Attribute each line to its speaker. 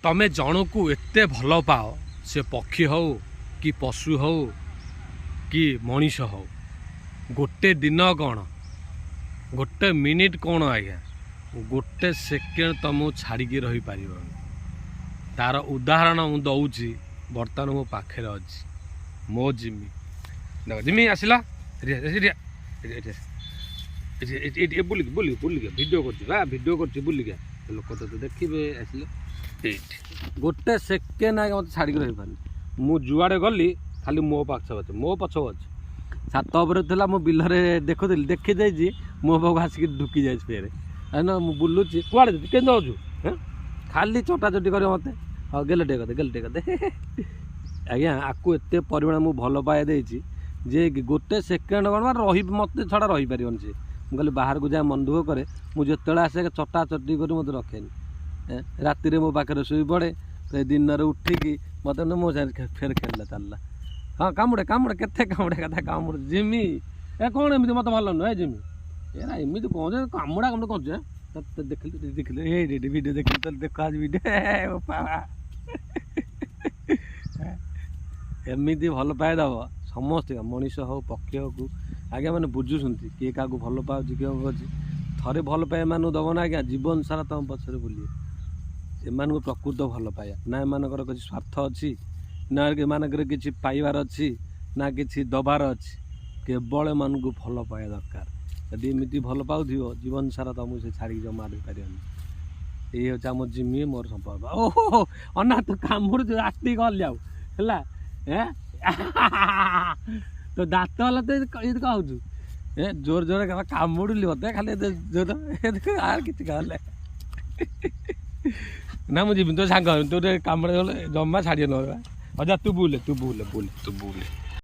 Speaker 1: तमें जन को एते भल पाओ से पक्षी हो कि पशु हो कि मनीष हो गोटे दिन कौन गोटे मिनिट कौन आज्ञा गोटे सेकेंड तुमको छाड़िकी रही पार तार उदाहरण मुझे दौची बर्तमान मो पाखे अच्छी मो जिमी देख जिमी आसला बुलिक बुलिक बुलिक भिडियो कर बुलिक लोक तो देखिए आसिले गोटे सेकेंड आगे मत छाड़ी रही पारे मुझे जुआड़े गली खाली मो पक्ष अच्छे मो पछ अच्छे छात उपर मो बिलरे देखुली देखी जाइए मो पाक आसिक ढुकी जाए फेरे ना मुझे बुलूची कुआड़े के जाऊँ खाली चटाचटी कर मत हाँ गेले टेक दे आज्ञा आपको एत परिमाण मुझे भल पाए देती जे गोटे सेकेंड कौन रही मत छड़ा रही पार सी मुझे बाहर को जाए मन दुख कै मुझे आसे चटाचटी कर मत रखे राति मो पाखे शुई पड़े दिन उठिकी मत मो फेर खेलला चलला हाँ कामुड़े कामुड़े केते कामुड़े कथा कामुड़े जिमी ए कौन एमती मत भल नुह जिमी एरा एमती कौन कामुड़ा कम कौन देखिए वीडियो देखिए देख आज वीडियो एमती भल पाए दब समस्त मनीष हो पक्षी हो आज्ञा मैंने बुझुंट किए क्या भल पाँच किए अच्छी थे भल पाए मान दब ना आज्ञा जीवन सारा तुम पचर बुलिए एम प्रकृत भल पाया ना एम किसी स्वार्थ अच्छी ना एमानक किसी पाइबार अच्छी ना कि दबार अच्छी केवल एम भल पाया दरकार यदि एमती भल पाऊ जीवन सारा तुमको से छाड़ी जमा दे पार ये हूँ आम जिमी मोर संपर्क ओहो अना तू कामुड़ आटी गल जाऊ है तो दात वाला तो ये कहूँ ए जोर जोर कामुड़ी मत खाली जोर आर कि ना मुझे तो सांग तू कामुड़े जमा छाड़ी ना अजा तू बुले